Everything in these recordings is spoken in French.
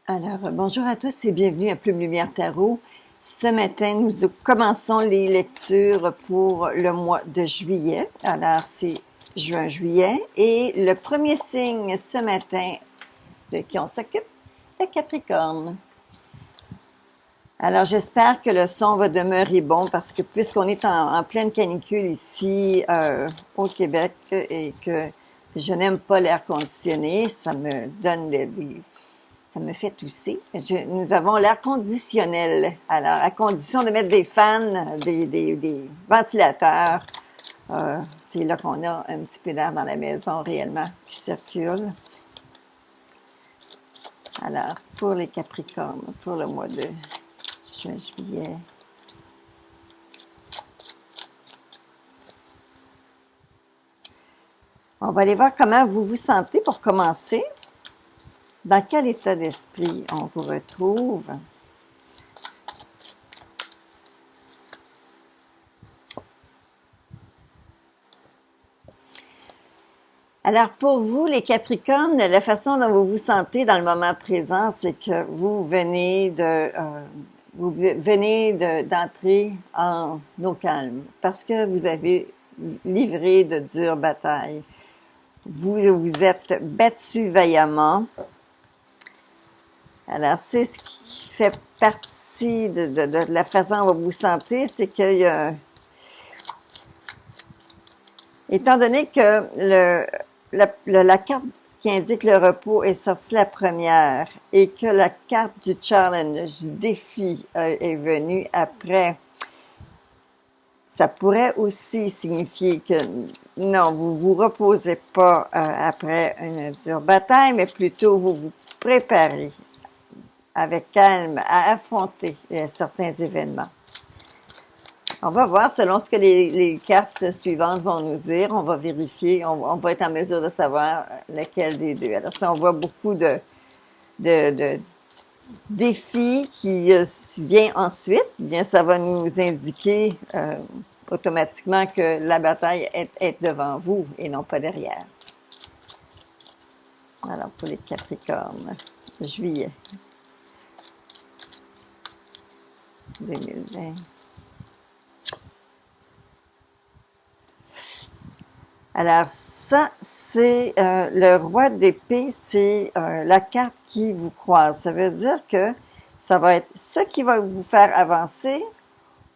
Alors, bonjour à tous et bienvenue à Plume Lumière Tarot. Ce matin, nous commençons les lectures pour le mois de juillet. Alors, c'est juin-juillet. Et le premier signe ce matin de qui on s'occupe, le Capricorne. Alors, j'espère que le son va demeurer bon parce que puisqu'on est en pleine canicule ici au Québec et que je n'aime pas l'air conditionné, ça me donne ça me fait tousser. Nous avons l'air conditionnel. Alors, à condition de mettre des fans, des ventilateurs, c'est là qu'on a un petit peu d'air dans la maison réellement qui circule. Alors, pour les Capricornes, pour le mois de juin-juillet. On va aller voir comment vous vous sentez pour commencer. Dans quel état d'esprit on vous retrouve? Alors, pour vous, les Capricornes, la façon dont vous vous sentez dans le moment présent, c'est que vous venez d'entrer en eau calme parce que vous avez livré de dures batailles. Vous vous êtes battu vaillamment. Alors, c'est ce qui fait partie de la façon dont vous vous sentez, c'est qu'il y a... Étant donné que la carte qui indique le repos est sortie la première et que la carte du challenge, du défi est venue après, ça pourrait aussi signifier que non, vous vous reposez pas après une dure bataille, mais plutôt vous vous préparez avec calme à affronter certains événements. On va voir selon ce que les cartes suivantes vont nous dire. On va vérifier, on va être en mesure de savoir lequel des deux. Alors, si on voit beaucoup de défis qui vient ensuite, bien, ça va nous indiquer automatiquement que la bataille est devant vous et non pas derrière. Alors, pour les Capricornes, juillet 2020. Alors ça, c'est le roi d'épée, c'est la carte qui vous croise. Ça veut dire que ça va être ce qui va vous faire avancer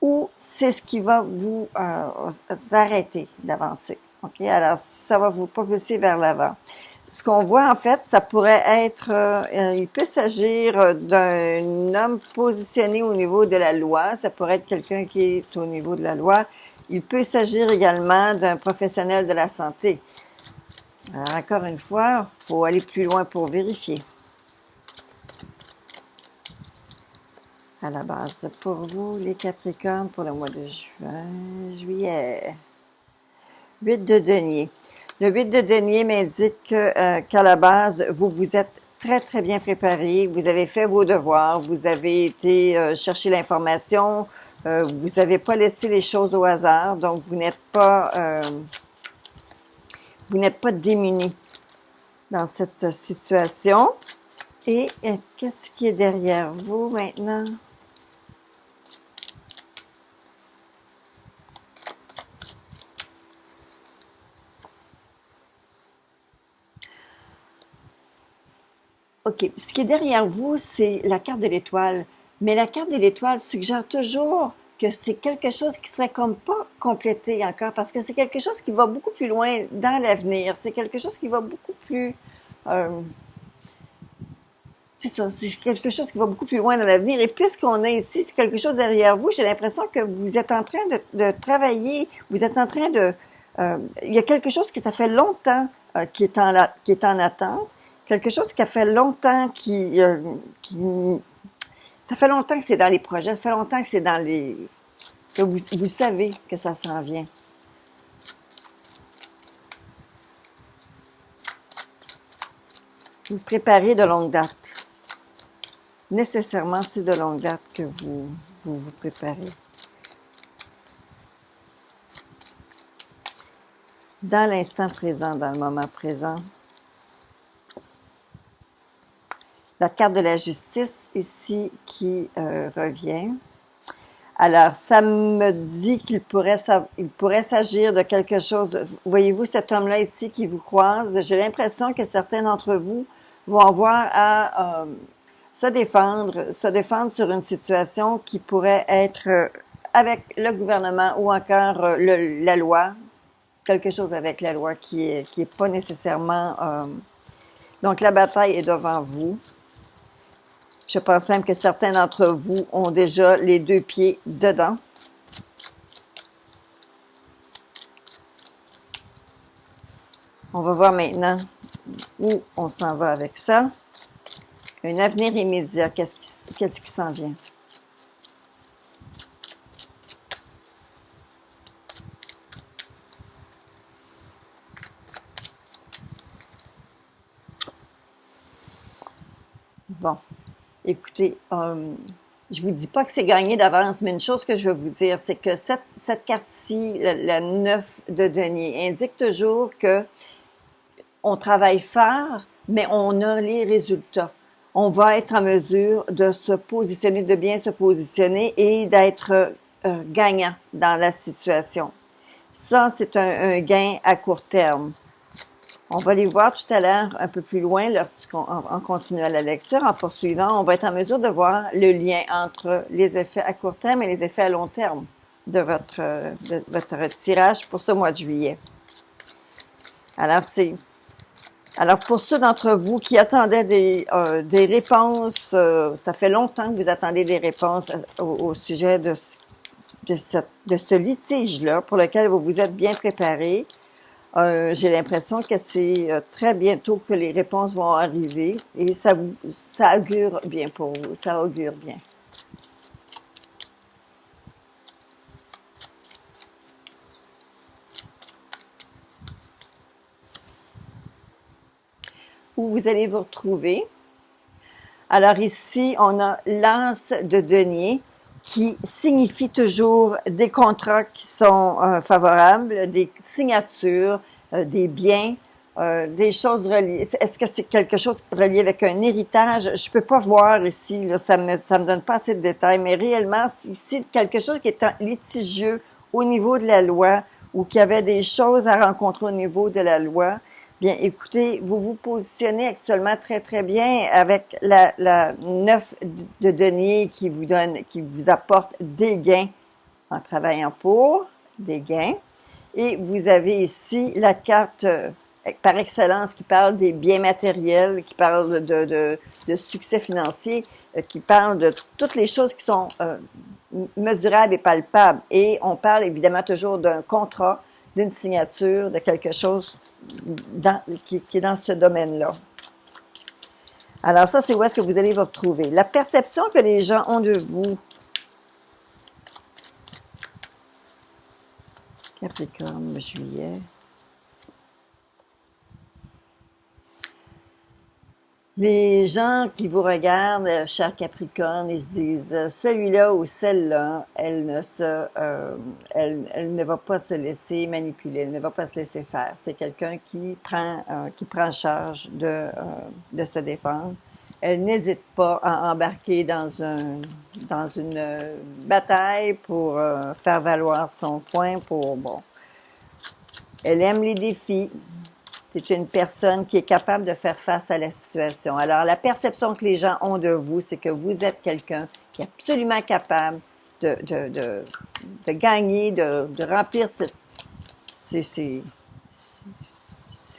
ou c'est ce qui va vous arrêter d'avancer. OK? Alors, ça va vous propulser vers l'avant. Ce qu'on voit, en fait, ça pourrait être, il peut s'agir d'un homme positionné au niveau de la loi. Ça pourrait être quelqu'un qui est au niveau de la loi. Il peut s'agir également d'un professionnel de la santé. Alors, encore une fois, il faut aller plus loin pour vérifier. À la base, pour vous, les Capricornes, pour le mois de juillet. 8 de denier. Le 8 de denier m'indique qu'à la base, vous vous êtes très, très bien préparé. Vous avez fait vos devoirs. Vous avez été chercher l'information. Vous n'avez pas laissé les choses au hasard. Donc, vous n'êtes pas démuni dans cette situation. Et qu'est-ce qui est derrière vous maintenant? OK. Ce qui est derrière vous, c'est la carte de l'étoile. Mais la carte de l'étoile suggère toujours que c'est quelque chose qui serait comme pas complété encore parce que c'est quelque chose qui va beaucoup plus loin dans l'avenir. C'est quelque chose qui va beaucoup plus... c'est ça, c'est quelque chose qui va beaucoup plus loin dans l'avenir. Et puisqu'on a ici, c'est quelque chose derrière vous, j'ai l'impression que vous êtes en train de travailler, vous êtes en train de... il y a quelque chose que ça fait longtemps qui est en attente. Quelque chose qui a fait longtemps ça fait longtemps que c'est dans les projets, ça fait longtemps que c'est dans que vous savez que ça s'en vient. Vous préparez de longue date. Nécessairement, c'est de longue date que vous préparez. Dans l'instant présent, dans le moment présent, la carte de la justice ici qui revient. Alors, ça me dit qu'il pourrait s'agir de quelque chose. Voyez-vous cet homme-là ici qui vous croise? J'ai l'impression que certains d'entre vous vont avoir à se défendre sur une situation qui pourrait être avec le gouvernement ou encore la loi, quelque chose avec la loi qui est pas nécessairement. Donc, la bataille est devant vous. Je pense même que certains d'entre vous ont déjà les 2 pieds dedans. On va voir maintenant où on s'en va avec ça. Un avenir immédiat, qu'est-ce qui s'en vient? Bon. Écoutez, je vous dis pas que c'est gagné d'avance, mais une chose que je veux vous dire, c'est que cette carte-ci, la 9 de denier, indique toujours que on travaille fort, mais on a les résultats. On va être en mesure de se positionner, de bien se positionner et d'être gagnant dans la situation. Ça, c'est un gain à court terme. On va les voir tout à l'heure un peu plus loin en continuant la lecture, en poursuivant. On va être en mesure de voir le lien entre les effets à court terme et les effets à long terme de votre tirage pour ce mois de juillet. Alors pour ceux d'entre vous qui attendaient des réponses, ça fait longtemps que vous attendez des réponses au sujet de ce litige-là pour lequel vous vous êtes bien préparés. J'ai l'impression que c'est très bientôt que les réponses vont arriver et ça augure bien pour vous, ça augure bien. Où vous allez vous retrouver? Alors ici, on a l'As de denier qui signifie toujours des contrats qui sont favorables, des signatures, des biens, des choses reliées. Est-ce que c'est quelque chose relié avec un héritage? Je peux pas voir ici, là, ça me donne pas assez de détails, mais réellement, ici, quelque chose qui est litigieux au niveau de la loi ou qui avait des choses à rencontrer au niveau de la loi. Bien, écoutez, vous vous positionnez actuellement très, très bien avec la 9 de denier qui vous apporte des gains en travaillant pour, des gains. Et vous avez ici la carte par excellence qui parle des biens matériels, qui parle de succès financier, qui parle de toutes les choses qui sont mesurables et palpables. Et on parle évidemment toujours d'un contrat, d'une signature, de quelque chose qui est dans ce domaine-là. Alors ça, c'est où est-ce que vous allez vous retrouver. La perception que les gens ont de vous. Capricorne, juillet. Les gens qui vous regardent, cher Capricorne, ils se disent, celui-là ou celle-là, elle ne va pas se laisser manipuler, elle ne va pas se laisser faire. C'est quelqu'un qui prend charge de se défendre. Elle n'hésite pas à embarquer dans une bataille pour faire valoir son point, Elle aime les défis. C'est une personne qui est capable de faire face à la situation. Alors, la perception que les gens ont de vous, c'est que vous êtes quelqu'un qui est absolument capable de gagner, de remplir ces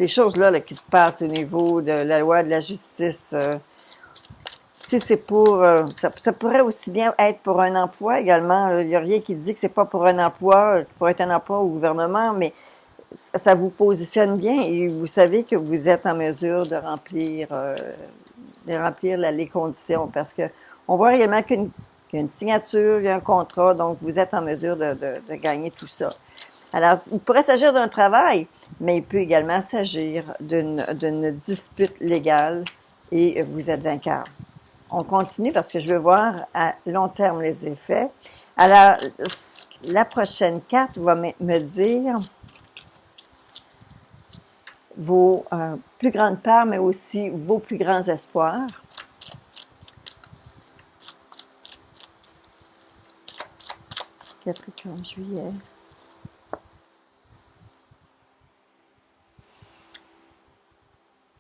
choses-là là, qui se passent au niveau de la loi, de la justice. Si c'est pour... ça pourrait aussi bien être pour un emploi également. Il n'y a rien qui dit que c'est pas pour un emploi, pour être un emploi au gouvernement, mais ça vous positionne bien et vous savez que vous êtes en mesure de remplir les conditions parce que on voit réellement qu'il y a une signature, il y a un contrat, donc vous êtes en mesure de gagner tout ça. Alors, il pourrait s'agir d'un travail, mais il peut également s'agir d'une dispute légale et vous êtes vainqueur. On continue parce que je veux voir à long terme les effets. Alors, la prochaine carte va me dire vos plus grandes peurs, mais aussi vos plus grands espoirs. Capricorne, juillet.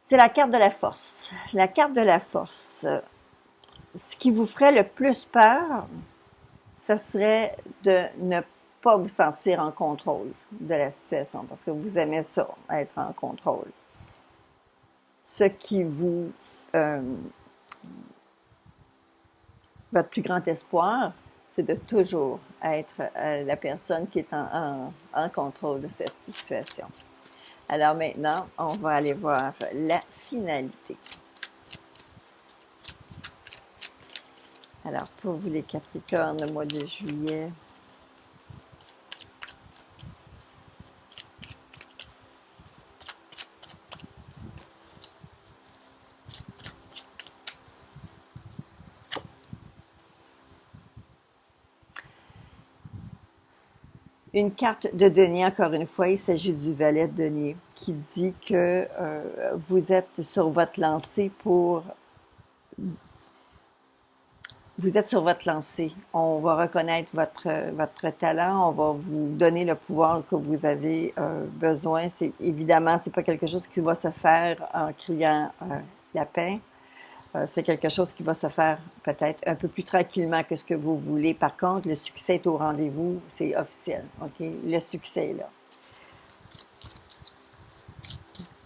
C'est la carte de la force. La carte de la force. Ce qui vous ferait le plus peur, ce serait de ne pas vous sentir en contrôle de la situation, parce que vous aimez ça, être en contrôle. Ce qui vous... votre plus grand espoir, c'est de toujours être la personne qui est en contrôle de cette situation. Alors maintenant, on va aller voir la finalité. Alors, pour vous les Capricornes, le mois de juillet, une carte de denier, encore une fois, il s'agit du valet de denier, qui dit que vous êtes sur votre lancée pour... Vous êtes sur votre lancée. On va reconnaître votre talent, on va vous donner le pouvoir que vous avez besoin. Évidemment, c'est pas quelque chose qui va se faire en criant lapin. C'est quelque chose qui va se faire peut-être un peu plus tranquillement que ce que vous voulez. Par contre, le succès est au rendez-vous, c'est officiel. OK? Le succès est là.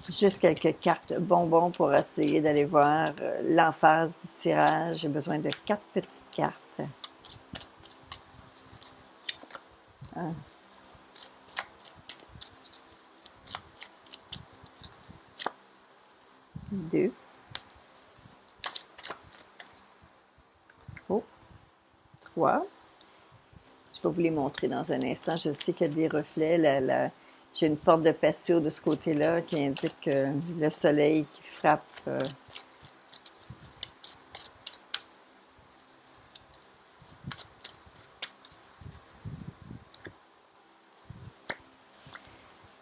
Juste quelques cartes bonbons pour essayer d'aller voir l'emphase du tirage. J'ai besoin de 4 petites cartes. 1, 2, oh, 3. Je vais vous les montrer dans un instant. Je sais qu'il y a des reflets. J'ai une porte de patio de ce côté-là qui indique le soleil qui frappe.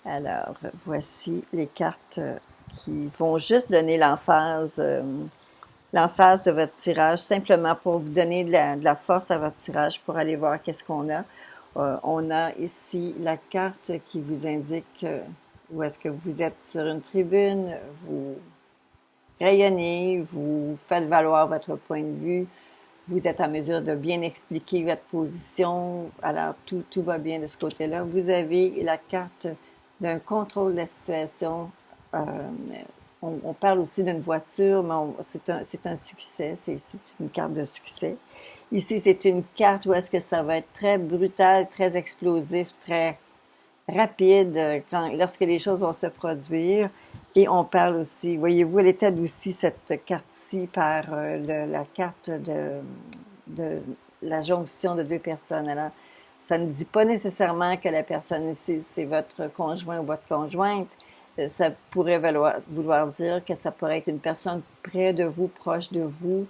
Alors, voici les cartes qui vont juste donner l'emphase de votre tirage, simplement pour vous donner de la force à votre tirage pour aller voir qu'est-ce qu'on a. On a ici la carte qui vous indique où est-ce que vous êtes sur une tribune, vous rayonnez, vous faites valoir votre point de vue, vous êtes en mesure de bien expliquer votre position, alors tout va bien de ce côté-là. Vous avez la carte d'un contrôle de la situation. On parle aussi d'une voiture, mais c'est un succès, c'est une carte de succès. Ici, c'est une carte où est-ce que ça va être très brutal, très explosif, très rapide lorsque les choses vont se produire. Et on parle aussi, voyez-vous, elle est adoucie, cette carte-ci, par la carte de la jonction de deux personnes. Alors, ça ne dit pas nécessairement que la personne ici, c'est votre conjoint ou votre conjointe. Ça pourrait vouloir dire que ça pourrait être une personne près de vous, proche de vous.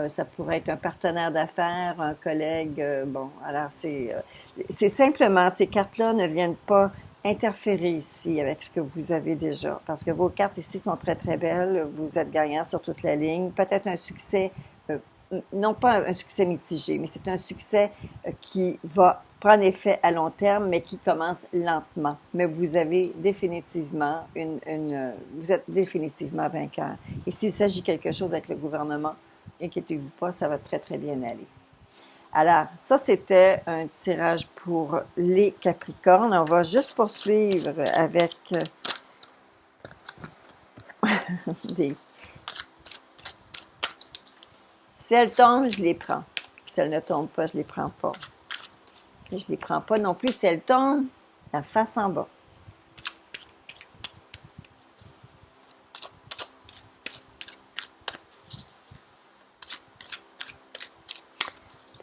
Ça pourrait être un partenaire d'affaires, un collègue. Bon, alors c'est simplement, ces cartes-là ne viennent pas interférer ici avec ce que vous avez déjà. Parce que vos cartes ici sont très, très belles. Vous êtes gagnant sur toute la ligne. Peut-être un succès, non pas un succès mitigé, mais c'est un succès qui va prendre effet à long terme, mais qui commence lentement. Mais vous avez définitivement vous êtes définitivement vainqueur. Et s'il s'agit de quelque chose avec le gouvernement, inquiétez-vous pas, ça va très, très bien aller. Alors, ça, c'était un tirage pour les Capricornes. On va juste poursuivre avec des... Si elles tombent, je les prends. Si elles ne tombent pas, je les prends pas. Et je les prends pas non plus si elles tombent la face en bas.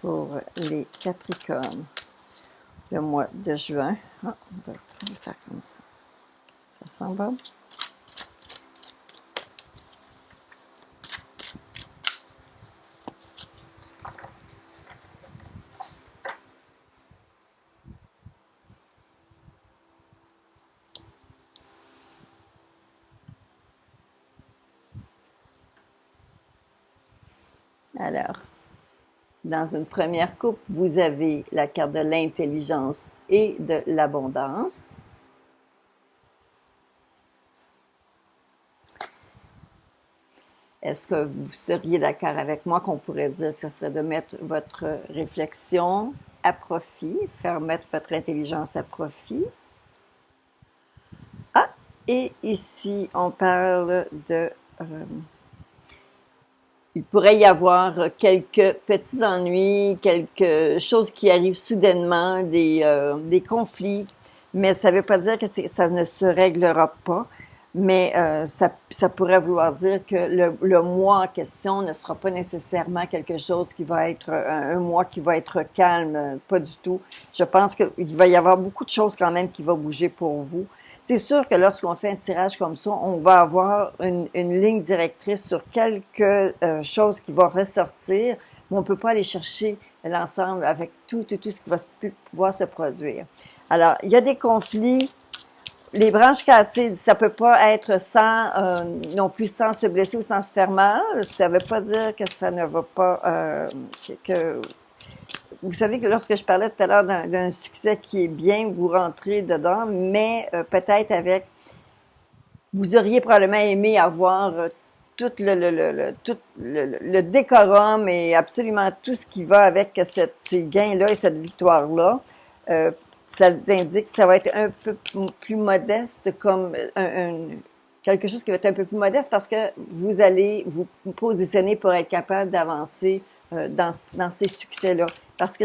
Pour les Capricornes, le mois de juin. Ah, on va le faire comme ça. Face en bas. Alors, Dans une première coupe, vous avez la carte de l'intelligence et de l'abondance. Est-ce que vous seriez d'accord avec moi qu'on pourrait dire que ce serait de mettre votre réflexion à profit, faire mettre votre intelligence à profit? Ah, et ici, on parle de... il pourrait y avoir quelques petits ennuis, quelque chose qui arrive soudainement, des conflits, mais ça ne veut pas dire que ça ne se réglera pas. Mais ça pourrait vouloir dire que le mois en question ne sera pas nécessairement quelque chose qui va être un mois qui va être calme, pas du tout. Je pense qu'il va y avoir beaucoup de choses quand même qui vont bouger pour vous. C'est sûr que lorsqu'on fait un tirage comme ça, on va avoir une ligne directrice sur quelque chose qui va ressortir, mais on ne peut pas aller chercher l'ensemble avec tout ce qui va pouvoir se produire. Alors, il y a des conflits. Les branches cassées, ça peut pas être sans, non plus sans se blesser ou sans se faire mal. Ça veut pas dire que ça ne va pas, vous savez que lorsque je parlais tout à l'heure d'un succès qui est bien, vous rentrez dedans, mais peut-être avec, vous auriez probablement aimé avoir tout le décorum et absolument tout ce qui va avec ces gains-là et cette victoire-là. Ça indique que ça va être un peu plus modeste, comme quelque chose qui va être un peu plus modeste parce que vous allez vous positionner pour être capable d'avancer dans ces succès-là. Parce que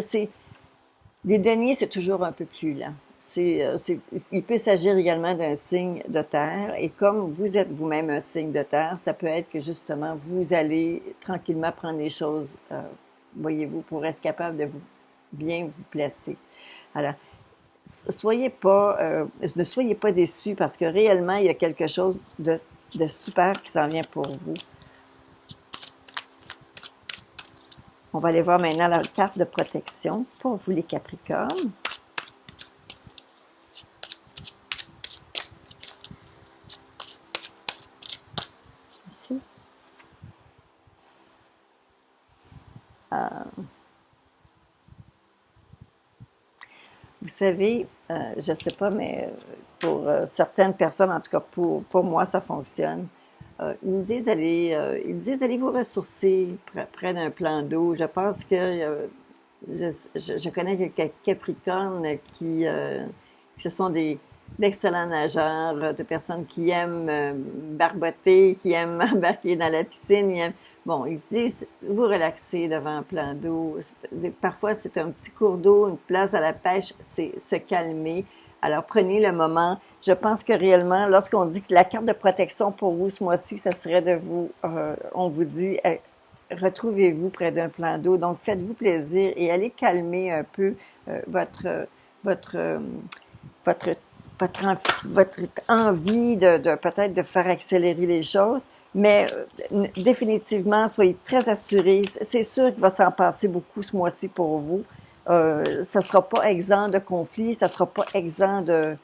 les deniers, c'est toujours un peu plus lent. Il peut s'agir également d'un signe de terre et comme vous êtes vous-même un signe de terre, ça peut être que justement vous allez tranquillement prendre les choses, voyez-vous, pour être capable de bien vous placer. Alors, ne soyez pas déçus parce que réellement, il y a quelque chose de super qui s'en vient pour vous. On va aller voir maintenant la carte de protection pour vous les Capricornes. Ici. Vous savez, je ne sais pas, mais pour certaines personnes, en tout cas pour moi, ça fonctionne. Ils me disent allez vous ressourcer près d'un plan d'eau. Je pense que je connais quelques Capricornes qui ce sont d'excellents nageurs, de personnes qui aiment barboter, qui aiment embarquer dans la piscine. Bon, ils disent, vous relaxez devant un plan d'eau. Parfois, c'est un petit cours d'eau, une place à la pêche, c'est se calmer. Alors, prenez le moment. Je pense que réellement, lorsqu'on dit que la carte de protection pour vous ce mois-ci, ça serait de vous, on vous dit, retrouvez-vous près d'un plan d'eau. Donc, faites-vous plaisir et allez calmer un peu votre envie de peut-être de faire accélérer les choses. Mais définitivement, soyez très assurés. C'est sûr qu'il va s'en passer beaucoup ce mois-ci pour vous. Ça ne sera pas exempt de conflits, ça ne sera pas exempt de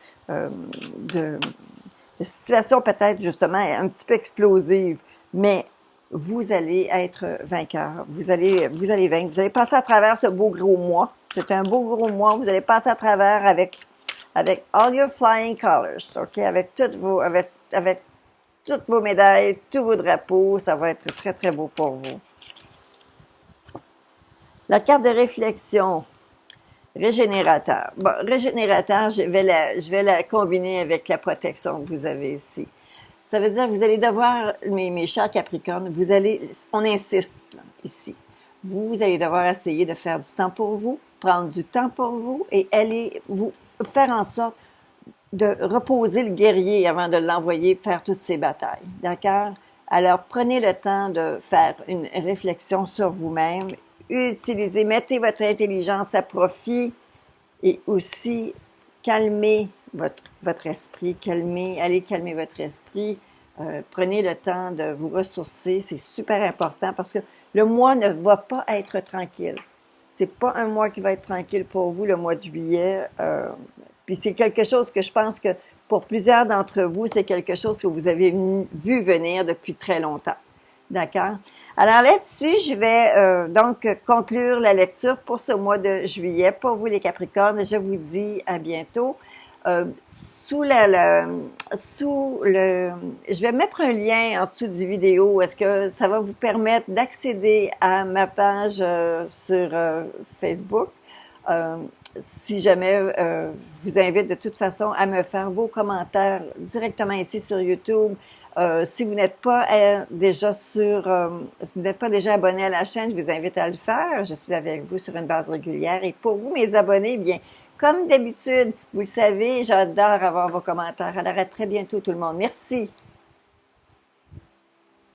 situations peut-être justement un petit peu explosives. Mais vous allez être vainqueur. Vous allez vaincre. Vous allez passer à travers ce beau gros mois. C'est un beau gros mois. Vous allez passer à travers avec all your flying colors, OK? Avec toutes vos médailles, tous vos drapeaux. Ça va être très, très beau pour vous. La carte de réflexion. Régénérateur. Bon, régénérateur, je vais la combiner avec la protection que vous avez ici. Ça veut dire que vous allez devoir, mes chers Capricornes, on insiste là, ici. Vous allez devoir essayer de faire du temps pour vous, prendre du temps pour vous et vous faire en sorte de reposer le guerrier avant de l'envoyer faire toutes ses batailles. D'accord? Alors, prenez le temps de faire une réflexion sur vous-même. Mettez votre intelligence à profit et aussi calmez votre esprit, allez calmer votre esprit, prenez le temps de vous ressourcer, c'est super important parce que le mois ne va pas être tranquille. C'est pas un mois qui va être tranquille pour vous, le mois de juillet. Puis c'est quelque chose que je pense que pour plusieurs d'entre vous, c'est quelque chose que vous avez vu venir depuis très longtemps. D'accord. Alors là-dessus, je vais donc conclure la lecture pour ce mois de juillet. Pour vous les Capricornes, je vous dis à bientôt. Sous le, je vais mettre un lien en dessous du vidéo. Est-ce que ça va vous permettre d'accéder à ma page sur Facebook? Euh, Si jamais je vous invite de toute façon à me faire vos commentaires directement ici sur YouTube. Si vous n'êtes pas déjà si vous n'êtes pas déjà abonné à la chaîne, je vous invite à le faire. Je suis avec vous sur une base régulière. Et pour vous, mes abonnés, bien, comme d'habitude, vous le savez, j'adore avoir vos commentaires. Alors à très bientôt tout le monde. Merci.